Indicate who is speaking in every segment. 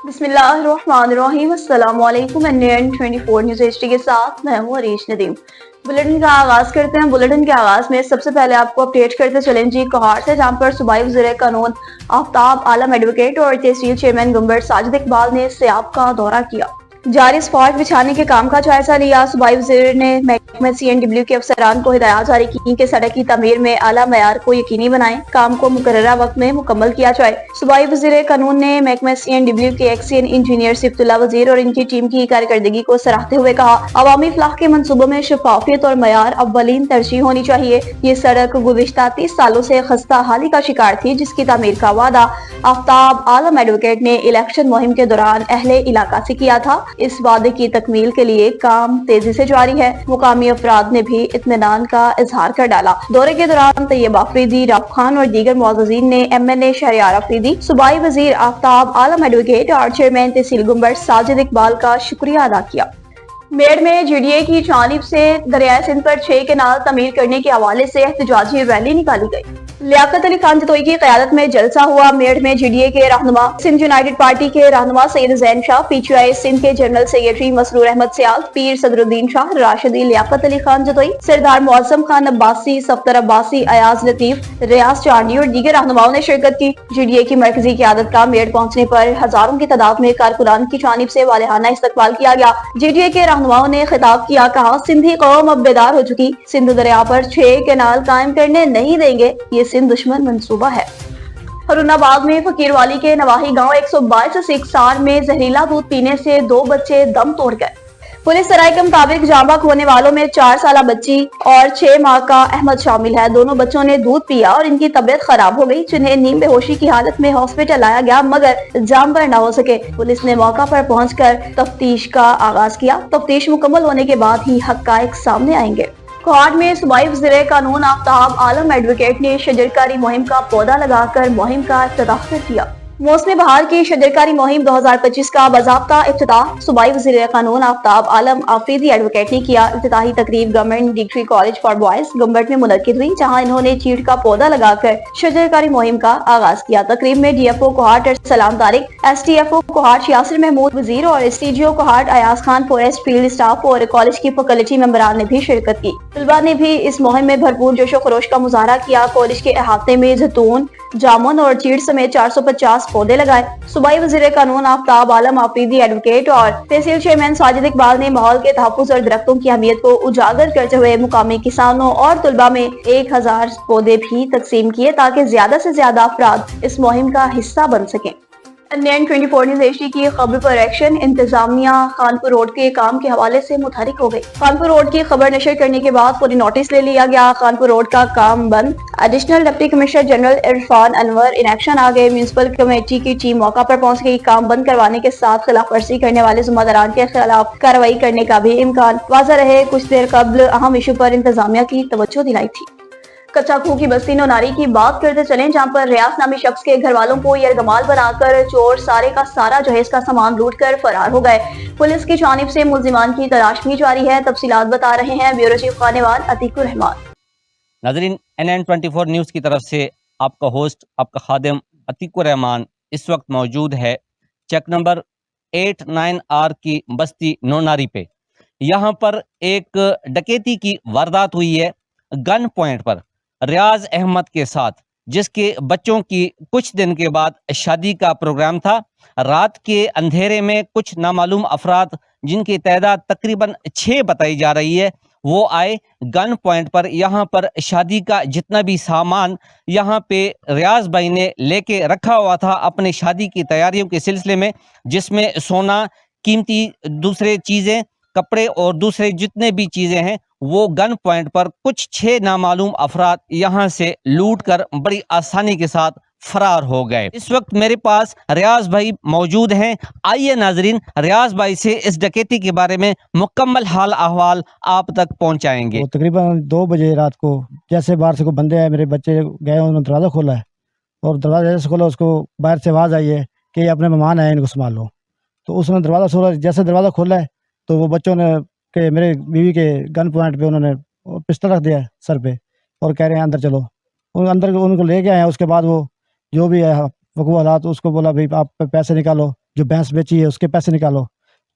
Speaker 1: बिस्मिल्लाहिर्रहमानिर्रहीम। अस्सलाम वालेकुम। एनएन 24 न्यूज़ एचडी के साथ मैं हूँ अरीश नदीम। बुलेटिन का आगाज करते हैं। बुलेटिन के आगाज में सबसे पहले आपको अपडेट करते चलें जी कोहाट से, जहाँ पर सूबाई वज़ीर कानून आफ्ताब आलम एडवोकेट और तहसील चेयरमैन गुंबर साजिद इकबाल ने सियाब का दौरा किया। जारी स्पॉट बिछाने के काम का जायजा लिया। सूबाई वज़ीर ने महकमे CNW के अफसरान को हिदायत जारी की कि सड़क की तमीर में आला मयार को यकीनी बनाएं, काम को मुकर्ररा वक्त में मुकम्मल किया जाए। सूबाई वज़ीर कानून ने महकमे CNW के एक्सियन इंजीनियर सिफ्तुल्लाह वज़ीर और इनकी टीम की कारकर्दगी को सराहते हुए कहा, अवामी फलाह के मंसूबों में शफाफियत और मयार अव्वलीन तरजीह होनी चाहिए। ये सड़क गुज़िश्ता 30 सालों से खस्ता हाली का शिकार थी, जिसकी तमीर का वादा आफ्ताब आलम एडवोकेट ने इलेक्शन मुहिम के दौरान अहले इलाका से किया था। इस वादे की तकमील के लिए काम तेजी से जारी है। मुकामी अफराद ने भी इत्मीनान का इजहार कर डाला। दौरे के दौरान तैयब आफरीदी, राफ खान और दीगर मुअज़्ज़िज़ीन ने MNA शहरियार आफरीदी, सूबाई वज़ीर आफ्ताब आलम एडवोकेट और चेयरमैन तहसील गुंबर साजिद इकबाल का शुक्रिया अदा किया। मेड़ में GDA की जानिब से दरियाए सिंध पर 6 केनाल तमीर करने के हवाले से एहतजाजी रैली निकाली गई। लियाकत अली खान जतोई की क़यादत में जलसा हुआ। मेड़ में GDA के रहनुमा, सिंध यूनाइटेड पार्टी के रहनुमा सैयद ज़ैन शाह, PTI सिंध के जनरल सेक्रेटरी मसरूर अहमद सियाल, पीर सदरुद्दीन शाह, राशिदी, लियाकत अली खान जतोई, सरदार मुअज़्ज़म खान अब्बासी, सफ्तर अब्बासी, अयाज लतीफ, रियाज चांडी और दीगर रहनुमाओं ने शिरकत की। GDA की मरकजी क़यादत का मेड़ पहुंचने पर हजारों की तादाद में कारकुनान की जानिब से वालेहाना इस्तकबाल किया गया। GDA के रहनुमाओं ने खिताब किया, कहा, सिंधी कौम अब बेदार हो चुकी, सिंध दरिया पर 6 केनाल कायम करने नहीं देंगे, ये सिंध दुश्मन मंसूबा है। हरुनाबाद में फकीरवाली के नवाही गांव 122 सिकसार में जहरीला दूध पीने से 2 बच्चे दम तोड़ गए। पुलिस सराय के मुताबिक जांबाक होने वालों में 4 साल बच्ची और 6 माह का अहमद शामिल है। दोनों बच्चों ने दूध पिया और इनकी तबीयत खराब हो गई, जिन्हें नीम बेहोशी की हालत में हॉस्पिटल लाया गया, मगर जान पर न हो सके। पुलिस ने मौका पर पहुंचकर तफ्तीश का आगाज किया। तफ्तीश मुकम्मल होने के बाद ही हक़ाइक़ सामने आएंगे। कोहाट में सूबाई वज़ीर कानून आफ्ताब आलम एडवोकेट ने शजरकारी मुहिम का पौधा लगाकर मुहिम का इफ्तिताह कर दिया। मौसमी बहार की शजरकारी मुहिम 2025 का बाज़ाब्ता इफ्तिताह सूबाई वज़ीर कानून आफ्ताब आलम आफरीदी एडवोकेट ने किया। इफ्तिताही तकरीब government degree college for boys Gumbat में मुनक्किद हुई, जहां इन्होंने चीड़ का पौधा लगाकर शजरकारी मुहिम का आगाज किया। तकरीब में DFO कोहाट सलाम तारिक, STFO कोहाट यासिर महमूद वज़ीर और STGO Kohat Ayaz Khan, forest field staff और कॉलेज की फैकल्टी मेंबरान ने भी शिरकत की। तलबा ने भी इस मुहिम में भरपूर जोशो खरोश का मुजाहरा किया। कॉलेज के अहाते में जैतून, जामुन और चीड़ समेत 450 पौधे लगाए। सूबाई वज़ीर कानून आफ्ताब आलम आफरीदी एडवोकेट और तहसील चेयरमैन साजिद इकबाल ने माहौल के तहफ़्फ़ुज़ और दरख्तों की अहमियत को उजागर करते हुए मुकामी किसानों और तलबा में 1000 पौधे भी तकसीम किए, ताकि ज्यादा से ज्यादा अफराद इस मुहिम का हिस्सा बन सकें। एनएन 24 न्यूज़ एचडी की खबर पर एक्शन। इंतजामिया खानपुर रोड के काम के हवाले से मुतहरिक हो गई। खानपुर रोड की खबर नशर करने के बाद पूरी नोटिस ले लिया गया। खानपुर रोड का काम बंद। Additional deputy commissioner general Irfan Anwar in action आ गए। म्यूनिसिपल कमेटी की टीम मौका पर पहुंच गई। काम बंद करवाने के साथ खिलाफ वर्जी करने वाले जिम्मेदारान के खिलाफ कार्रवाई करने का भी इम्कान वाज़ा रहे। कुछ देर कबल अहम इशू पर इंतजामिया की तवज्जो दिलाई थी। कच्चा खूह की बस्ती नोनारी की बात करते चलें, जहां पर रियाज नामी शख्स के घर वालों को यरगमाल बनाकर चोर सारे का सारा जहेज का सामान लूट कर फरार हो गए। पुलिस की जानिब से मुल्जिमान की तलाश भी जारी है। तफसीलात बता रहे हैं ब्यूरो चीफ खानेवाल अतीकुर रहमान।
Speaker 2: नाज़रीन, NN 24 न्यूज़ की तरफ से आपका होस्ट, आपका खादिम अतीकुर रहमान इस वक्त मौजूद है चेक नंबर 89R की बस्ती नोनारी पे। यहाँ पर एक डकैती की वारदात हुई है गन पॉइंट पर रियाज अहमद के साथ, जिसके बच्चों की कुछ दिन के बाद शादी का प्रोग्राम था। रात के अंधेरे में कुछ नामालूम अफराद, जिनकी तादाद तकरीबन 6 बताई जा रही है, वो आए गन पॉइंट पर। यहाँ पर शादी का जितना भी सामान यहाँ पे रियाज भाई ने लेके रखा हुआ था अपने शादी की तैयारियों के सिलसिले में, जिसमें सोना, कीमती दूसरे चीज़ें, कपड़े और दूसरे जितने भी चीज़ें हैं, वो गन पॉइंट पर कुछ 6 नामालूम अफराद यहाँ से लूट कर बड़ी आसानी के साथ फरार हो गए। इस वक्त मेरे पास रियाज भाई मौजूद हैं। आइए नाजरीन, रियाज भाई से इस डकैती के बारे में मुकम्मल हाल अहवाल आप तक पहुंचाएंगे।
Speaker 3: तो तकरीबन 2 बजे रात को जैसे बाहर से कोई बंदे आए, मेरे बच्चे गए, उन्होंने दरवाज़ा खोला है और दरवाज़ा जैसे खोला, उसको बाहर से आवाज़ आई है कि ये अपने मेहमान आए, इनको संभाल लो। तो उसने दरवाज़ा खोला, जैसे दरवाज़ा खोला है तो वो बच्चों ने के मेरे बीवी के गन पॉइंट पे उन्होंने पिस्टल रख दिया सर पे और कह रहे हैं अंदर चलो। उन अंदर उनको ले के आए हैं। उसके बाद वो जो भी है वकूफ़ हालात, उसको बोला भाई आप पैसे निकालो, जो भैंस बेची है उसके पैसे निकालो,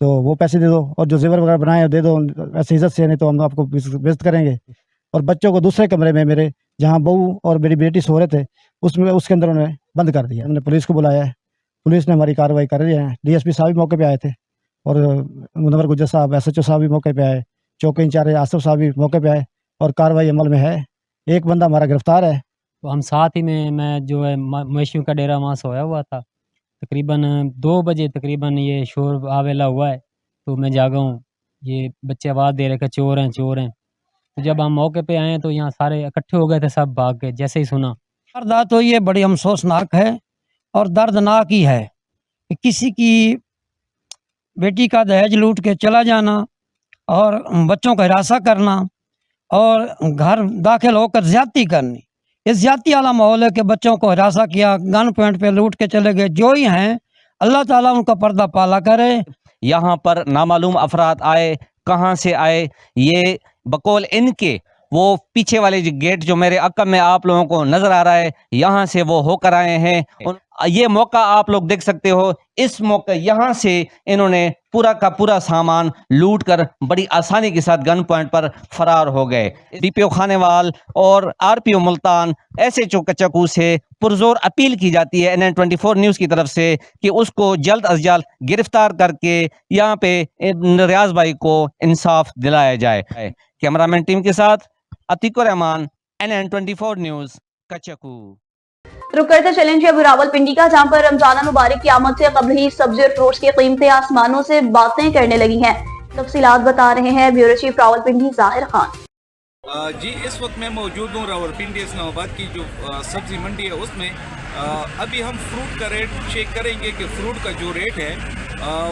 Speaker 3: तो वो पैसे दे दो, और जो जेवर वगैरह बनाए दे दो ऐसे इज्जत से, नहीं तो हम आपको बेइज्जत करेंगे। और बच्चों को दूसरे कमरे में मेरे, जहाँ बहू और मेरी बेटी सो रहे थे, उसमें उसके अंदर उन्होंने बंद कर दिया। हमने पुलिस को बुलाया है, पुलिस ने हमारी कार्रवाई कर रही है। DSP साहब भी मौके पे आए थे, और मुनव्वर गुज्जर साहब SHO साहब भी मौके पे आए, चौकी इंचार्ज आसिफ साहब भी मौके पे आए, और कार्रवाई अमल में है। एक बंदा हमारा गिरफ्तार है।
Speaker 4: तो हम साथ ही में, मैं जो है मवेशियों का डेरा वहाँ सोया हुआ था, तकरीबन 2 बजे तकरीबन ये शोर आवेला हुआ है, तो मैं जागा हूँ, ये बच्चे आवाज़ दे रहे कि चोर हैं चोर हैं। तो जब हम मौके पे आए तो यहाँ सारे इकट्ठे हो गए थे, सब भाग गए जैसे ही सुना।
Speaker 5: वारदात तो ये बड़ी अफसोसनाक है और दर्दनाक ही है कि किसी की बेटी का दहेज लूट के चला जाना और बच्चों का हिरासा करना और घर दाखिल होकर ज्यादती करनी, ये ज्यादती वाला माहौल है कि बच्चों को हिरासा किया, गन पॉइंट पे लूट के चले गए। जो ही हैं अल्लाह ताला उनका पर्दा पाला करे।
Speaker 2: यहाँ पर नामालूम अफराद आए, कहाँ से आए, ये बकौल इनके वो पीछे वाले जो गेट जो मेरे अकब में आप लोगों को नजर आ रहा है, यहाँ से वो होकर आए हैं। ये मौका आप लोग देख सकते हो, इस मौके यहाँ से इन्होंने पूरा का पूरा सामान लूट कर बड़ी आसानी के साथ गन पॉइंट पर फरार हो गए। DPO खानेवाल और RPO मुल्तान SHO कच्चाकू से पुरजोर अपील की जाती है NN24 न्यूज़ की तरफ से कि उसको जल्द अज जल्द गिरफ्तार करके यहाँ पे रियाज भाई को इंसाफ दिलाया जाए। कैमरामैन टीम के साथ अतीकुर रहमान, NN24 न्यूज़ कच्चाकू।
Speaker 1: रुक करते चलेंगे अब रावलपिंडी का, जहां पर रमजान मुबारक की आमद से कबल ही सब्जी और फ्रूट्स की कीमतें आसमानों से बातें करने लगी हैं। तफसीलात बता रहे हैं ब्यूरो चीफ रावलपिंडी जाहिर खान।
Speaker 6: जी, इस वक्त मैं मौजूद हूँ रावलपिंडी इस्लामाबाद की जो सब्ज़ी मंडी है उसमें। अभी हम फ्रूट का रेट चेक करेंगे कि फ्रूट का जो रेट है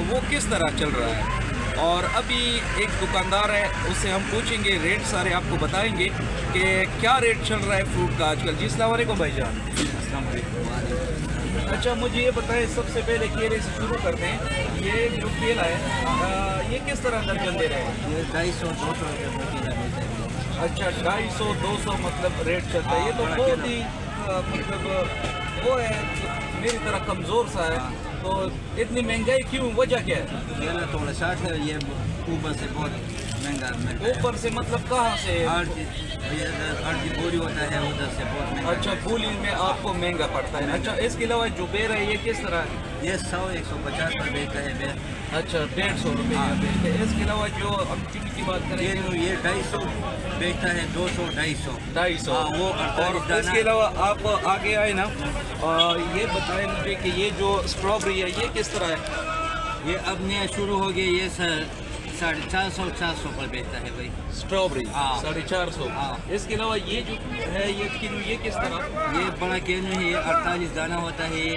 Speaker 6: वो किस तरह चल रहा है। और अभी एक दुकानदार है, उससे हम पूछेंगे, रेट सारे आपको बताएंगे कि क्या रेट चल रहा है फ्रूट का आजकल। जी अस्सलाम वालेकुम भाईजान। अच्छा, मुझे ये बताएं, सबसे पहले केले से शुरू करते हैं। ये जो केला है ये किस तरह दर्जन दे रहे हैं?
Speaker 7: ये 250-200 रुपये प्रति किलो मिलता है।
Speaker 6: अच्छा, 250-200 मतलब रेट चलता है। ये तो बहुत ही मतलब वो है मेरी तरह कमज़ोर सा है, तो इतनी महंगाई क्यों, वजह क्या है?
Speaker 7: केला थोड़ा 60 है, ये ऊपर से बहुत महंगा है।
Speaker 6: ऊपर से मतलब कहाँ से?
Speaker 7: हर की बोली होता है उधर से बहुत महंगा।
Speaker 6: अच्छा, बोली में आपको महंगा पड़ता है। अच्छा, इसके अलावा जो बेर है ये किस तरह है?
Speaker 7: ये 100-150 पर बेचता है बेर।
Speaker 6: अच्छा, 150 रुपये बेचते हैं। इसके अलावा जो अब चिली की बात करें,
Speaker 7: ये 250 बेचता है, 200-250।
Speaker 6: हाँ, वो। और इसके अलावा आप आगे आए ना, ये बताएं मुझे कि ये जो स्ट्रॉबेरी है ये किस तरह है?
Speaker 7: ये अब नया शुरू हो गया, ये 450 पर बेचता है भाई
Speaker 6: स्ट्रॉबेरी।
Speaker 7: हाँ।
Speaker 6: 450।
Speaker 7: हाँ।
Speaker 6: इसके अलावा ये जो है ये किलो, ये किस तरह?
Speaker 7: ये बड़ा केन है, ये 48 दाना होता है, ये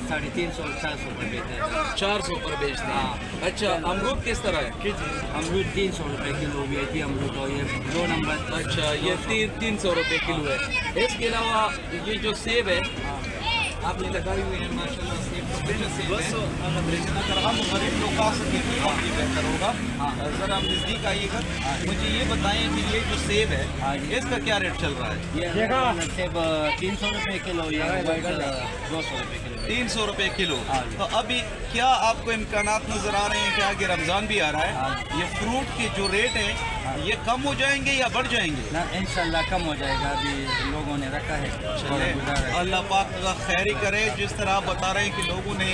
Speaker 7: 350-400 पर बेचता है।
Speaker 6: 400 पर बेचते हैं।
Speaker 7: हाँ।
Speaker 6: अच्छा, अमरूद किस तरह है?
Speaker 7: अमरूद 300 रुपये किलो भी है अमरूद, और ये 2 नंबर।
Speaker 6: अच्छा, ये 300 रुपये किलो है। इसके अलावा ये जो सेब है आपने लगाई हुई है, माशाल्लाह सेब तो बेहतर सेब है। अगर हम गरीब लोग आ सकें तो बहुत ही बेहतर होगा। ज़रा आप नज़दीक आइएगा, मुझे ये बताएं कि ये जो सेब है इसका क्या रेट चल रहा है?
Speaker 7: ये सेब 300 रुपये किलो, ये 200 रुपये किलो।
Speaker 6: 300 रुपये किलो। तो अभी क्या आपको इम्कानात नज़र आ रहे हैं कि आगे रमज़ान भी आ रहा है, ये फ्रूट के जो रेट हैं ये कम हो जाएंगे या बढ़ जाएंगे?
Speaker 7: ना, इंशाल्लाह कम हो जाएगा, अभी लोगों ने रखा है।
Speaker 6: अल्लाह पाक का खैर ही करे। जिस तरह आप बता रहे हैं कि लोगों ने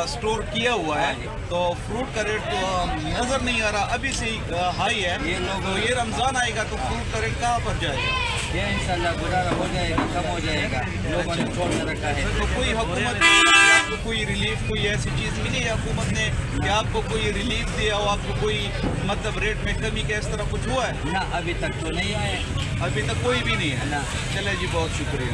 Speaker 6: स्टोर किया हुआ है, तो फ्रूट का रेट तो नज़र नहीं आ रहा, अभी से ही हाई है।
Speaker 7: ये लोग,
Speaker 6: तो ये रमज़ान आएगा तो फ्रूट का रेट कहाँ पर जाएगा?
Speaker 7: ये इंशाल्लाह गुजारा हो जाएगा, कम हो जाएगा, लोगों ने छोड़ के रखा है।
Speaker 6: तो कोई हुकूमत ने आपको कोई रिलीफ, कोई ऐसी चीज़ मिली है हुकूमत ने कि आपको कोई रिलीफ दिया हो, आपको कोई मतलब रेट में कमी का इस तरह कुछ हुआ है?
Speaker 7: ना, अभी तक तो नहीं आए,
Speaker 6: अभी तक कोई भी नहीं है ना। चले जी, बहुत शुक्रिया।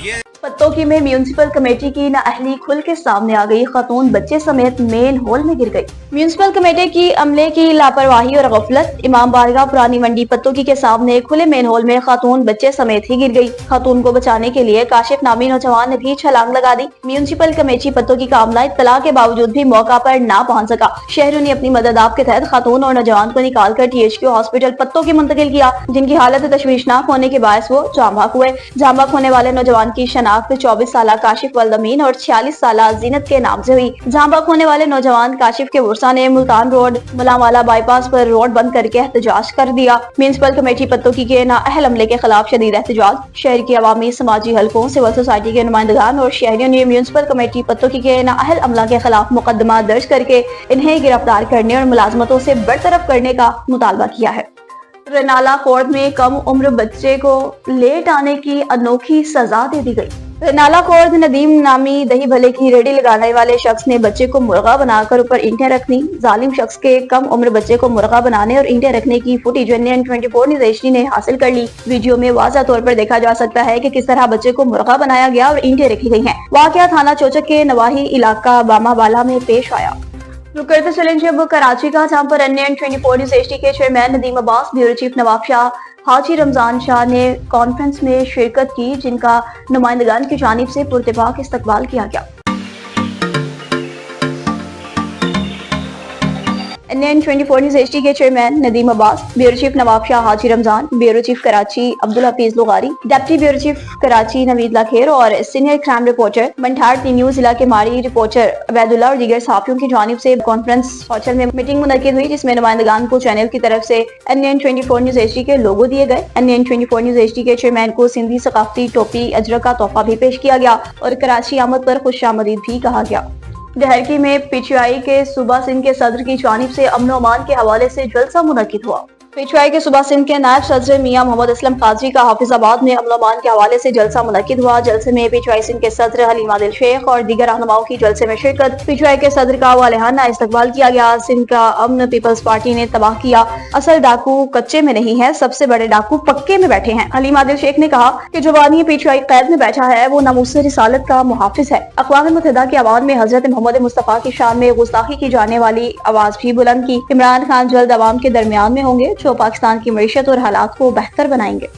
Speaker 6: ये
Speaker 1: पत्तोकी में म्यूनिसिपल कमेटी की नाअहली खुल के सामने आ गई, खातून बच्चे समेत मेन हॉल में गिर गई। म्यूनिसिपल कमेटी की अमले की लापरवाही और गफलत। इमाम बारगाह पुरानी मंडी पत्तोकी के सामने खुले मेन हॉल में खातून बच्चे समेत ही गिर गई। खातून को बचाने के लिए काशिफ नामी नौजवान ने भी छलांग लगा दी। म्यूनिसिपल कमेटी पत्तोकी का अमला इत्तला के बावजूद भी मौका पर ना पहुंच सका। शहरों ने अपनी मदद आप के तहत खातून और नौजवान को निकाल कर THQ हॉस्पिटल पत्तोकी मुंतकिल किया, जिनकी हालत तशवीशनाक होने के बायस वो जाम भाग हुए। जाम भाग होने वाले नौजवान की शनाख्त शनाख्त 24 साल काशिफ वल्दमीन और 46 साल जीनत के नाम से हुई। जहां बक होने वाले नौजवान काशिफ के वर्षा ने मुल्तान रोड मुलावाला बाईपास पर रोड बंद करके एहतजाज कर दिया। म्यूनिसिपल कमेटी पत्तोकी के नाअहल अमले के खिलाफ शदीद एहतजाज। शहर के अवामी समाजी हलकों, सिविल सोसाइटी के नुमाइंदगान और शहरियों ने म्यूनिसिपल कमेटी पत्तोकी के नाअहल अमला के खिलाफ मुकदमा दर्ज करके इन्हें गिरफ्तार करने और मुलाजमतों से बरतरफ करने का मुतालबा किया है। रनाला कोर्ट में कम उम्र बच्चे को लेट आने की अनोखी सजा दे दी गई। रनाला कोर्ट नदीम नामी दही भले की रेडी लगाने वाले शख्स ने बच्चे को मुर्गा बनाकर ऊपर ईंटें रखनी। जालिम शख्स के कम उम्र बच्चे को मुर्गा बनाने और ईंटें रखने की फुटेज NN24 न्यूज़ HD ने हासिल कर ली। वीडियो में वाज़ा तौर पर देखा जा सकता है कि किस तरह बच्चे को मुर्गा बनाया गया और ईंटें रखी गई हैं। वाकया थाना चोचक के नवाही इलाका बामाबाला में पेश आया। रुक करते चलेंगे अब कराची का, जहां पर NN24 न्यूज़ HD के chairman Nadeem Abbas, bureau chief Nawab Shah, Haji Ramzan Shah ने कॉन्फ्रेंस में शिरकत की, जिनका नुमाइंदगान की जानिब से पुरतबाक इस्तकबाल किया गया। NN24 न्यूज़ HD के chairman Nadeem Abbas, bureau chief Nawab Shah Haji Ramzan, bureau chief Karachi Abdul Hafeez Lugari, deputy bureau chief Karachi Naveed Lakher और senior crime reporter Manthar news जिला के मारी रिपोर्टर अबैदुल्ला और दीगर साफियों की जानिब से कॉन्फ्रेंस हॉल में मीटिंग मुनक्किद हुई, जिसमें नुमाइंदगान को चैनल की तरफ से NN24 न्यूज़ HD के लोगो दिए गए। NN24 न्यूज़ HD के चेयरमैन को सिंधी सकाफती टोपी अजरक का तोहफा भी पेश किया गया और कराची आमद पर खुशामदीद भी कहा गया। डहरकी में PTI के सूबा सिंध के सदर की जानिब से अमन और अमान के हवाले से जलसा मुनक्किद हुआ। PTI के सूबा सिंध के नायब सदर मियां मोहम्मद असलम कादरी का हाफिजाबाद में अमन और अमान के हवाले से जलसा मुनक्किद हुआ। जलसे में PTI सिंध के सदर हलीम आदिल शेख और दीगर रहनुमाओं की जलसे में शिरकत। PTI के सदर का वालेहाना इस्तकबाल किया गया। सिंध का अमन पीपल्स पार्टी ने तबाह किया। असल डाकू कच्चे में नहीं है, सबसे बड़े डाकू पक्के में बैठे हैं। हलीम आदिल शेख ने कहा कि जो आदमी PTI कैद में बैठा है वो नामूस रिसालत का मुहाफिज है। अक़वाम मुत्तहिदा के अवान में हजरत मोहम्मद मुस्तफ़ा की शान में गुस्ताखी की जाने वाली आवाज भी बुलंद की। इमरान खान जल्द अवाम के दरमियान में होंगे जो पाकिस्तान की मईशत और हालात को बेहतर बनाएंगे।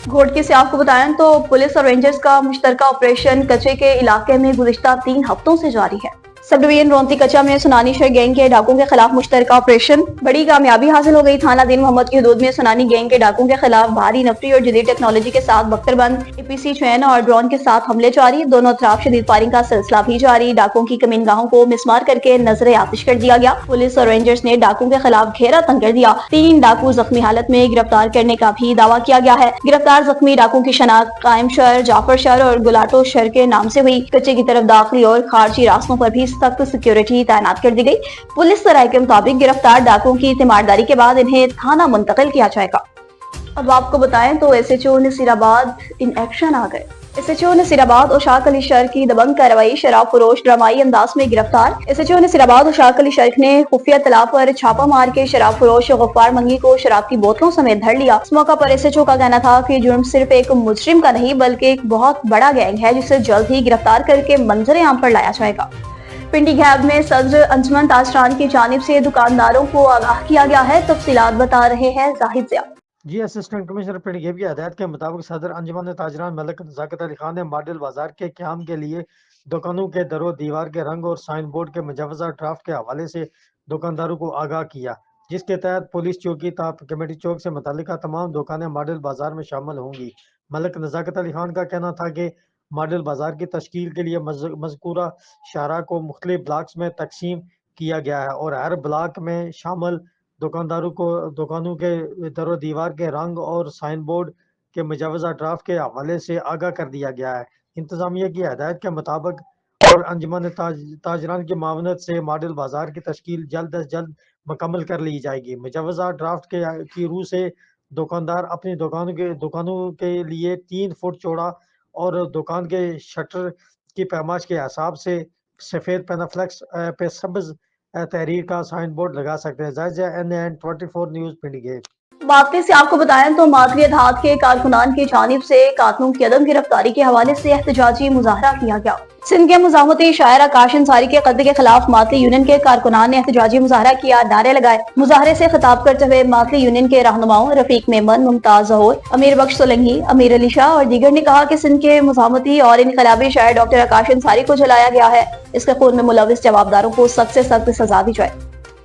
Speaker 1: घोटकी से आपको बताएं तो पुलिस और रेंजर्स का मुश्तरका ऑपरेशन कचे के इलाके में गुज़िश्ता 3 हफ्तों से जारी है। सब डिवीजन रोंती कचा में सुनानी शहर गैंग के डाकुओं के खिलाफ मुश्तरका ऑपरेशन बड़ी कामयाबी हासिल हो गई। थाना दिन मोहम्मद की हदूद में सुनानी गैंग के डाकुओं के खिलाफ भारी नफरी और जदीद टेक्नोलॉजी के साथ बख्तरबंद APC चैन और ड्रोन के साथ हमले जारी। दोनों तरफ शदीद फायरिंग का सिलसिला भी जारी। डाकुओं की कमीनगाहों को मिसमार करके नजर आतिश कर दिया गया। पुलिस और रेंजर्स ने डाकुओं के खिलाफ घेरा तंग कर दिया। 3 डाकू जख्मी हालत में गिरफ्तार करने का भी दावा किया गया है। गिरफ्तार जख्मी डाकुओं की शनाख्त कायम शहर, जाफर शहर और गुलाटो शहर के नाम से हुई। कच्चे की तरफ दाखिली और खारजी रास्तों पर भी सख्त सिक्योरिटी तैनात कर दी गई। पुलिस राय के मुताबिक गिरफ्तार डाकुओं की तीमारदारी के बाद इन्हें थाना मुंतकिल किया जाएगा। अब आपको बताएं तो SHO नसीराबाद इन एक्शन आ गए। SHO नसीराबाद उशाक अली शर्क की दबंग कार्रवाई, शराब फरोश ड्रामाई अंदाज में गिरफ्तार। SHO नसीराबाद उशाक अली शर्क ने खुफिया तला पर छापा मार के शराब फरोश गफ्फार मंगी को शराब की बोतलों समेत धर लिया। इस मौका पर SHO का कहना था कि जुर्म सिर्फ एक मुजरिम का नहीं बल्कि एक बहुत बड़ा गैंग है, जिसे जल्द ही गिरफ्तार करके मंजर आम पर लाया जाएगा। पिंडी गैब में सदर अंजुमन ताजरान की जानिब से दुकानदारों को आगाह किया गया है। तफसीलात बता रहे हैं जाहिद ज़िया।
Speaker 8: जी असिस्टेंट कमिश्नर पिंडी गैब की हदायत के मुताबिक सदर अंजुमन ताजरान मलिक नज़ाकत अली खान ने मॉडल बाजार के क़याम के लिए दुकानों के दरो दीवार के रंग और साइन बोर्ड के मुजवज़ा ड्राफ्ट के हवाले से दुकानदारों को आगाह किया, जिसके तहत पुलिस चौकी कमेटी चौक से मुतल्लिका तमाम दुकानें मॉडल बाजार में शामिल होंगी। मलिक नज़ाकत अली खान का कहना था कि मॉडल बाजार की तश्कील के लिए मज़कूरा शाहरा को मुख्तलिफ ब्लॉक्स में तकसीम किया गया है और हर ब्लॉक में शामिल दुकानदारों को दुकानों के दरो दीवार के रंग और साइन बोर्ड के मुजवज़ा ड्राफ्ट के हवाले से आगाह कर दिया गया है। इंतज़ामिया की हदायत के मुताबिक और अंजुमन ताजरान की मावनत से मॉडल बाजार की तश्कील जल्द अज जल्द मुकम्मल कर ली जाएगी। मुजवज़ा ड्राफ्ट की रूह से दुकानदार अपनी दुकानों के लिए 3 फुट चौड़ा और दुकान के शटर की पैमाश के हिसाब से सफ़ेद पेनाफ्लेक्स पे सब्ज तहरीर का साइन बोर्ड लगा सकते हैं। जायजा NN24 न्यूज़ पिंडी गैब।
Speaker 1: बाकी से आपको बताएं तो मातली अदालत के कारकुनान की जानिब से कातलों की अदम गिरफ्तारी के हवाले से एहतजाजी मुजाहरा किया गया। सिंध के मुजामती शायर आकाश अंसारी के कत्ल के खिलाफ मातली यूनियन के कारकुनान ने एहतजाजी मुजाहरा किया, नारे लगाए। मुजाहरे से खिताब करते हुए मातली यूनियन के रहनुमाओं रफीक मेमन, मुमताज जहूर, अमीर बख्श सोलंकी, अमीर अली शाह और दीगर ने कहा कि सिंध के मुजामती और इनकलाबी शायर डॉक्टर आकाश अंसारी को जलाया गया है। इसके खून में मुलविस जवाबदारों को सख्त से सख्त सजा दी जाए।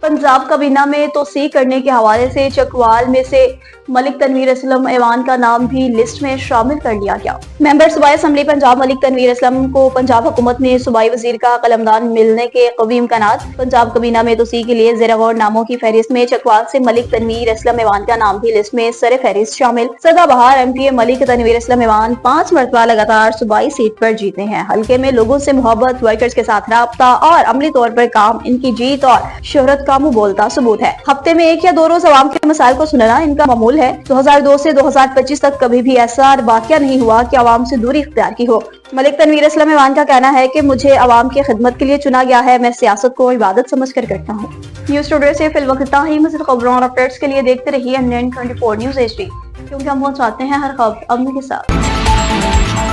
Speaker 1: पंजाब काबीना में तोसी करने के हवाले से चकवाल में से मलिक तनवीर इस्लाम ऐवान का नाम भी लिस्ट में शामिल कर लिया गया। मेंबर सूबाई असम्बली पंजाब मलिक तनवीर इस्लाम को पंजाब हुकूमत में सूबाई वजीर का कलमदान मिलने के कवी इम्कानात। पंजाब कबीना में तोसी के लिए ज़ेर गौर नामों की फहरिस्त में चकवाल से मलिक तनवीर इस्लाम ऐवान का नाम भी लिस्ट में सर फहरिस्त शामिल। सदाबहार MPA मलिक तनवीर इस्लाम ऐवान 5 मरतबा लगातार सूबाई सीट पर जीते हैं। हल्के में लोगों से मोहब्बत, वर्कर्स के साथ राब्ता और अमली तौर पर काम इनकी जीत और शोहरत का मुंह बोलता सबूत है। हफ्ते में 1 या 2 रोज आवाम के मसाइल को सुनना इनका मामूल है। 2002 से 2025 तक कभी भी ऐसा वाकया नहीं हुआ कि आवाम से दूरी इख्तियार की हो। मलिक तनवीर इस्लाम ऐवान का कहना है कि मुझे आवाम की खिदमत के लिए चुना गया है, मैं सियासत को इबादत समझकर करता हूँ। न्यूज़ टुडे से फिलवक्त ही मज़ीद खबरों और अपडेट्स के लिए देखते रहिए NN24 न्यूज़ HD, क्योंकि हम पहुंचाते हैं हर खबर अपने के साथ।